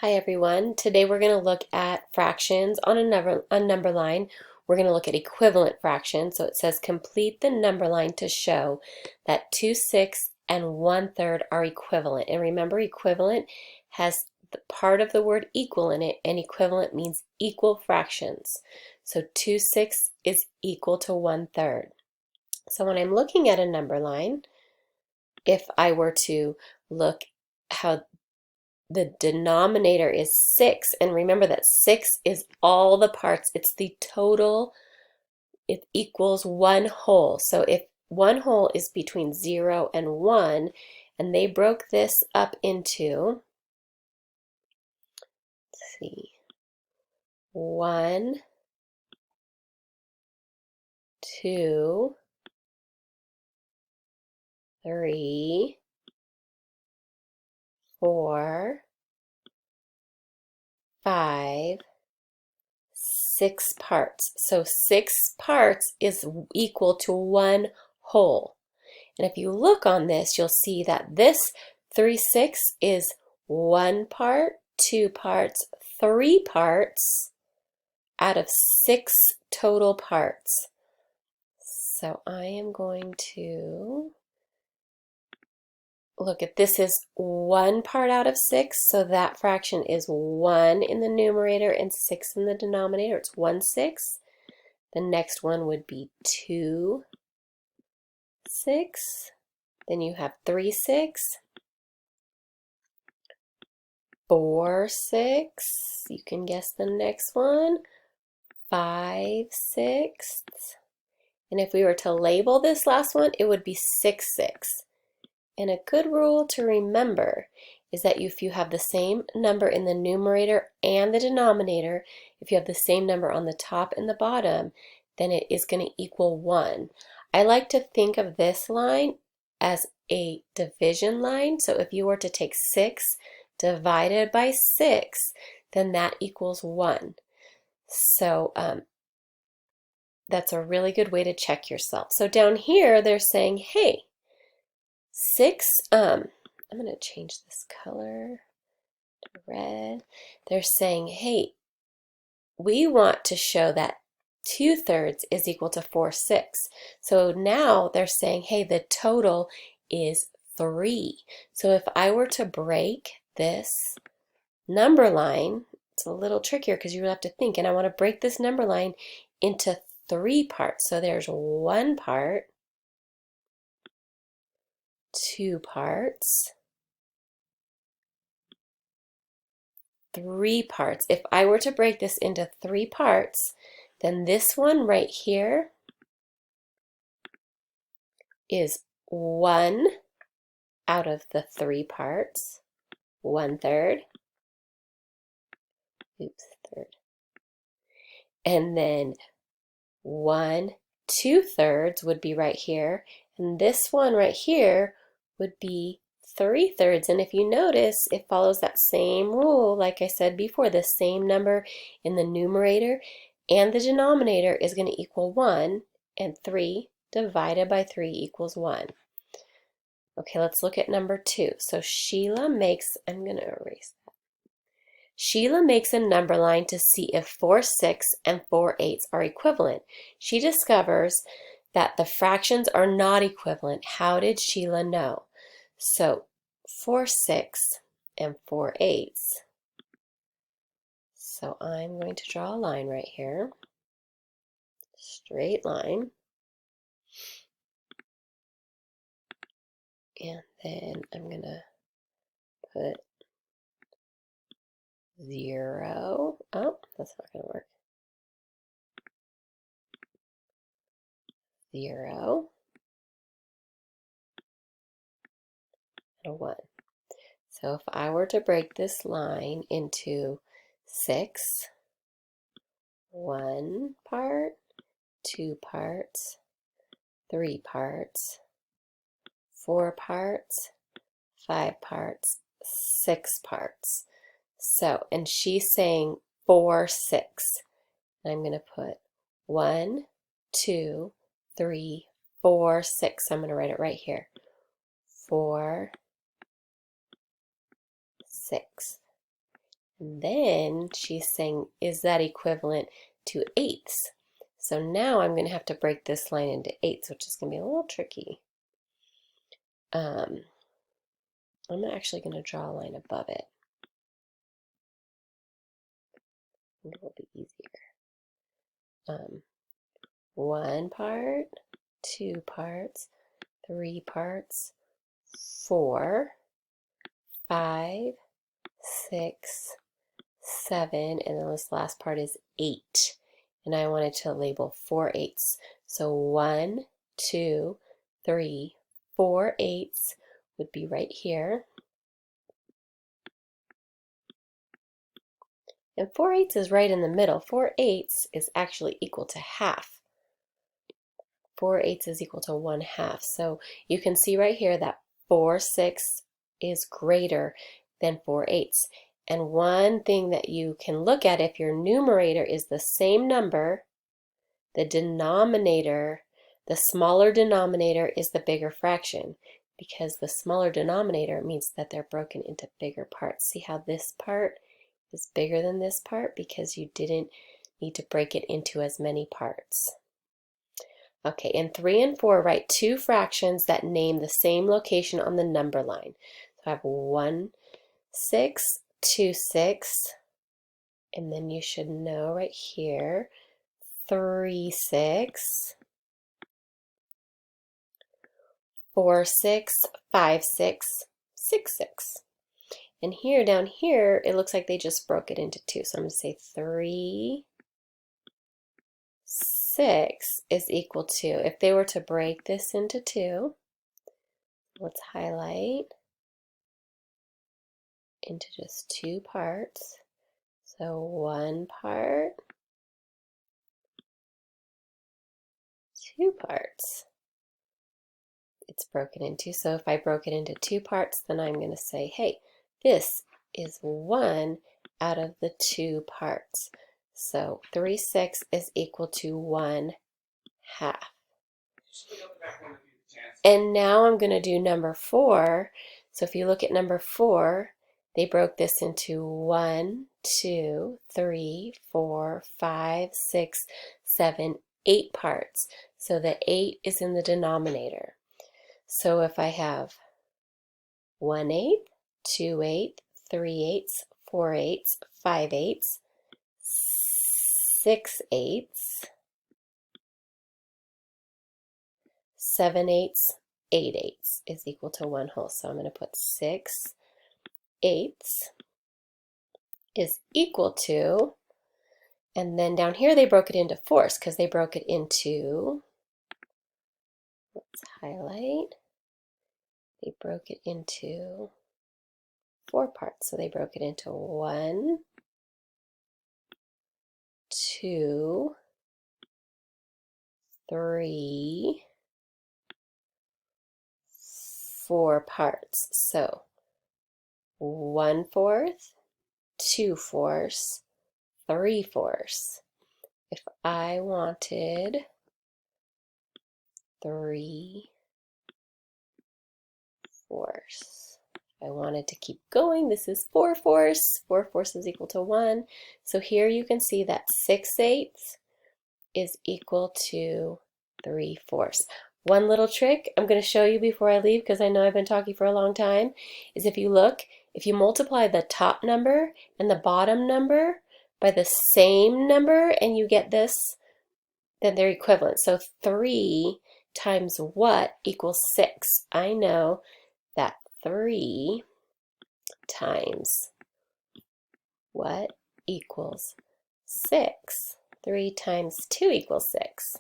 Hi everyone. Today we're going to look at fractions on a number line. We're going to look at equivalent fractions. So it says complete the number line to show that 2/6 and 1/3 are equivalent. And remember, equivalent has the part of the word equal in it, and equivalent means equal fractions. So 2/6 is equal to 1/3. So when I'm looking at a number line, if I were to look how the denominator is 6, and remember that 6 is all the parts. It's the total. It equals one whole. So if one whole is between 0 and 1, and they broke this up into, let's see, 1, 2, 3, 4, 5, 6 parts. So 6 parts is equal to one whole. And if you look on this, you'll see that this 3/6 is 1 part, 2 parts, 3 parts out of 6 total parts. So I am going to look at this is 1 part out of 6, so that fraction is 1 in the numerator and 6 in the denominator. It's 1/6. The next one would be 2/6. Then you have 3/6. 4/6. You can guess the next one. 5/6. And if we were to label this last one, it would be 6/6. And a good rule to remember is that if you have the same number in the numerator and the denominator, if you have the same number on the top and the bottom, then it is going to equal 1. I like to think of this line as a division line. So if you were to take 6 divided by 6, then that equals 1. So that's a really good way to check yourself. So down here, they're saying, hey, 6, I'm going to change this color to red. They're saying, hey, we want to show that 2/3 is equal to 4/6. So now they're saying, hey, the total is 3. So if I were to break this number line, it's a little trickier because you have to think, and I want to break this number line into 3 parts. So there's 1 part, 2 parts, 3 parts. If I were to break this into 3 parts, then this one right here is 1 out of the 3 parts, 1/3, third. And then 1/2 would be right here, and this one right here would be 3/3. And if you notice, it follows that same rule, like I said before, the same number in the numerator and the denominator is going to equal 1, and 3 divided by 3 equals 1. Okay, let's look at number 2. So Sheila makes, I'm going to erase that. Sheila makes a number line to see if 4/6 and 4/8 are equivalent. She discovers that the fractions are not equivalent. How did Sheila know? So 4/6 and 4/8. So I'm going to draw a line right here. Straight line. And then I'm going to put 0. Oh, that's not going to work. 0 and a 1. So if I were to break this line into 6, 1 part, 2 parts, 3 parts, 4 parts, 5 parts, 6 parts. So, and she's saying 4/6. I'm going to put 1, 2, 3, 4, 6. I'm going to write it right here. 4, 6. And then she's saying, is that equivalent to eighths? So now I'm going to have to break this line into eighths, which is going to be a little tricky. I'm actually going to draw a line above it. It will be easier. 1 part, 2 parts, 3 parts, 4, 5, 6, 7, and then this last part is 8. And I wanted to label 4 eighths. So 1, 2, 3, 4 eighths would be right here. And 4 eighths is right in the middle. 4 eighths is actually equal to half. 4 eighths is equal to 1/2. So you can see right here that 4/6 is greater than 4 eighths. And one thing that you can look at, if your numerator is the same number, the denominator, the smaller denominator is the bigger fraction, because the smaller denominator means that they're broken into bigger parts. See how this part is bigger than this part because you didn't need to break it into as many parts. Okay, in 3 and 4, write 2 fractions that name the same location on the number line. So I have 1, 6, 2, 6, and then you should know right here, 3, 6, 4, 6, 5, 6, 6, 6. And here, down here, it looks like they just broke it into 2. So I'm going to say 3, 6 is equal to, if they were to break this into 2, let's highlight into just 2 parts. So 1 part, 2 parts. It's broken into. So if I broke it into 2 parts, then I'm going to say, hey, this is 1 out of the 2 parts. So 3/6 is equal to 1/2. And now I'm going to do number 4. So if you look at number 4, they broke this into 1, 2, 3, 4, 5, 6, 7, 8 parts. So the 8 is in the denominator. So if I have 1/8, 2/8, 3/8, 4/8, 5/8, 6/8, 7/8, 8/8 is equal to 1/2. So I'm going to put 6/8 is equal to, and then down here they broke it into fourths because they broke it into, let's highlight, they broke it into 4 parts. So they broke it into 1, 2, 3, 4 parts. So 1/4, 2/4, 3/4. If I wanted 3/4, I wanted to keep going, this is 4/4. 4/4 is equal to 1. So here you can see that 6/8 is equal to 3/4. One little trick I'm going to show you before I leave, because I know I've been talking for a long time, is if you look, if you multiply the top number and the bottom number by the same number and you get this, then they're equivalent. So 3 times what equals 6? I know that 3 times what equals 6? 3 times 2 equals 6.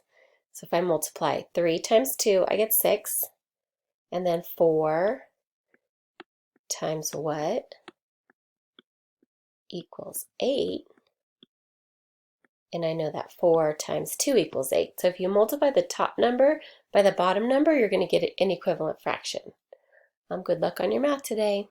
So if I multiply 3 times 2, I get 6. And then 4 times what equals 8. And I know that 4 times 2 equals 8. So if you multiply the top number by the bottom number, you're going to get an equivalent fraction. Good luck on your math today.